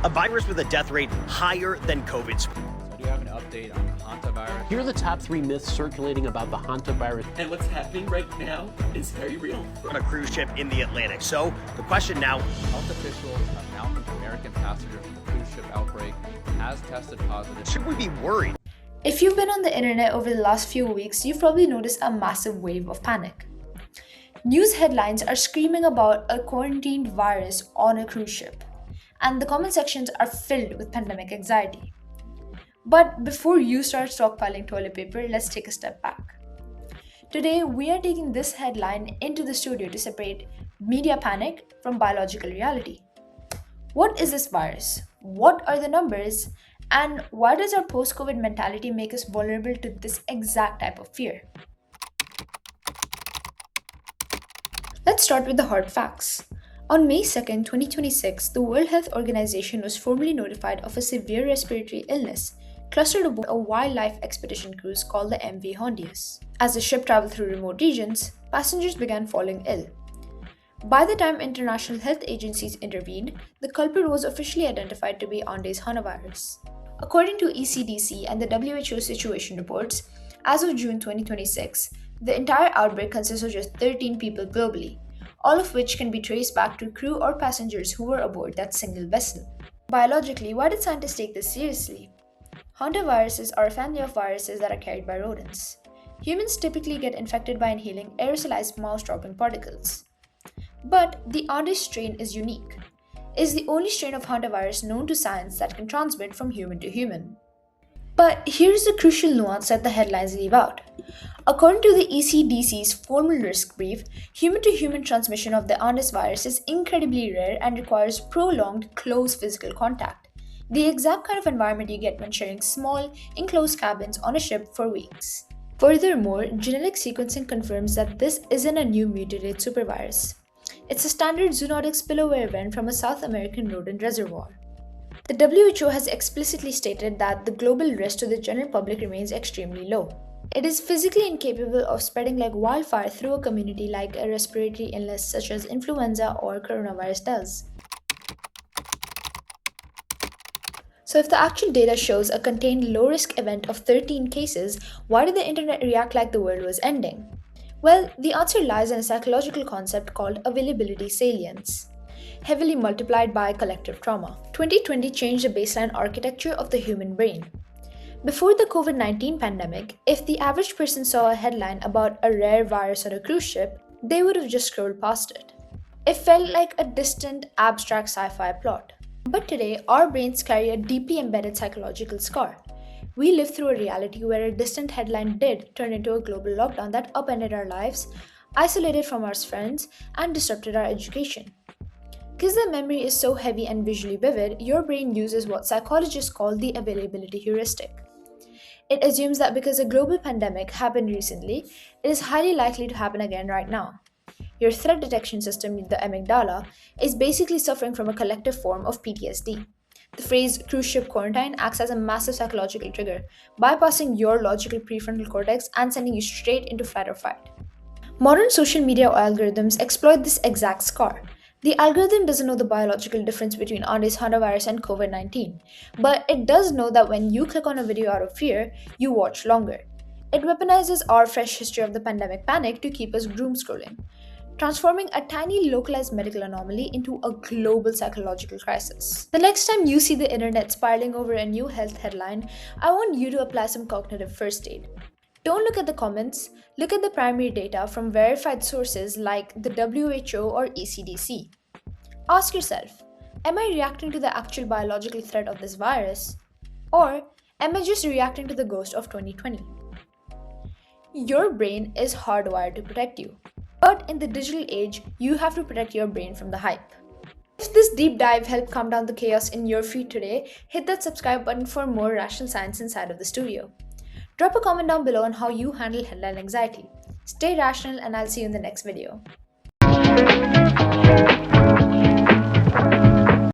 a virus with a death rate higher than COVID. So do you have an update on the Hantavirus? Here are the top 3 myths circulating about the Hantavirus. And what's happening right now is very real. On a cruise ship in the Atlantic. So the question now, Health officials have found an American passenger from the cruise ship Outbreak has tested positive. should we be worried? If you've been on the internet over the last few weeks, you've probably noticed a massive wave of panic. News headlines are screaming about a quarantined virus on a cruise ship, and the comment sections are filled with pandemic anxiety. But before you start stockpiling toilet paper, let's take a step back. Today, we are taking this headline into the studio to separate media panic from biological reality. What is this virus? What are the numbers? And why does our post-COVID mentality make us vulnerable to this exact type of fear? Let's start with the hard facts. On May 2nd, 2026, the World Health Organization was formally notified of a severe respiratory illness clustered aboard a wildlife expedition cruise called the MV Hondius. As the ship traveled through remote regions, passengers began falling ill. By the time international health agencies intervened, the culprit was officially identified to be Andes Hantavirus. According to ECDC and the WHO situation reports, as of June 2026, the entire outbreak consists of just 13 people globally, all of which can be traced back to crew or passengers who were aboard that single vessel. Biologically, why did scientists take this seriously? Hantaviruses are a family of viruses that are carried by rodents. Humans typically get infected by inhaling aerosolized mouse-dropping particles. But the Andes strain is unique. It is the only strain of hantavirus known to science that can transmit from human to human. But here's the crucial nuance that the headlines leave out. According to the ECDC's formal risk brief, human-to-human transmission of the Andes virus is incredibly rare and requires prolonged, close physical contact, the exact kind of environment you get when sharing small, enclosed cabins on a ship for weeks. Furthermore, genetic sequencing confirms that this isn't a new mutated supervirus. It's a standard zoonotic spillover event from a South American rodent reservoir. The WHO has explicitly stated that the global risk to the general public remains extremely low. It is physically incapable of spreading like wildfire through a community like a respiratory illness such as influenza or coronavirus does. So if the actual data shows a contained low-risk event of 13 cases, why did the internet react like the world was ending? Well, the answer lies in a psychological concept called availability salience, heavily multiplied by collective trauma. 2020 changed the baseline architecture of the human brain. Before the COVID-19 pandemic, if the average person saw a headline about a rare virus on a cruise ship, they would have just scrolled past it. It felt like a distant, abstract sci-fi plot. But today, our brains carry a deeply embedded psychological scar. We live through a reality where a distant headline did turn into a global lockdown that upended our lives, isolated from our friends, and disrupted our education. Because the memory is so heavy and visually vivid, your brain uses what psychologists call the availability heuristic. It assumes that because a global pandemic happened recently, it is highly likely to happen again right now. Your threat detection system, the amygdala, is basically suffering from a collective form of PTSD. The phrase cruise ship quarantine acts as a massive psychological trigger, bypassing your logical prefrontal cortex and sending you straight into fight or fight. Modern social media algorithms exploit this exact scar. The algorithm doesn't know the biological difference between Andes Hantavirus and COVID-19, but it does know that when you click on a video out of fear, you watch longer. It weaponizes our fresh history of the pandemic panic to keep us doom scrolling, transforming a tiny localized medical anomaly into a global psychological crisis. The next time you see the internet spiraling over a new health headline, I want you to apply some cognitive first aid. Don't look at the comments, look at the primary data from verified sources like the WHO or ECDC. Ask yourself, am I reacting to the actual biological threat of this virus? Or am I just reacting to the ghost of 2020? Your brain is hardwired to protect you. But in the digital age, you have to protect your brain from the hype. If this deep dive helped calm down the chaos in your feed today, hit that subscribe button for more rational science inside of the studio. Drop a comment down below on how you handle headline anxiety. Stay rational and I'll see you in the next video.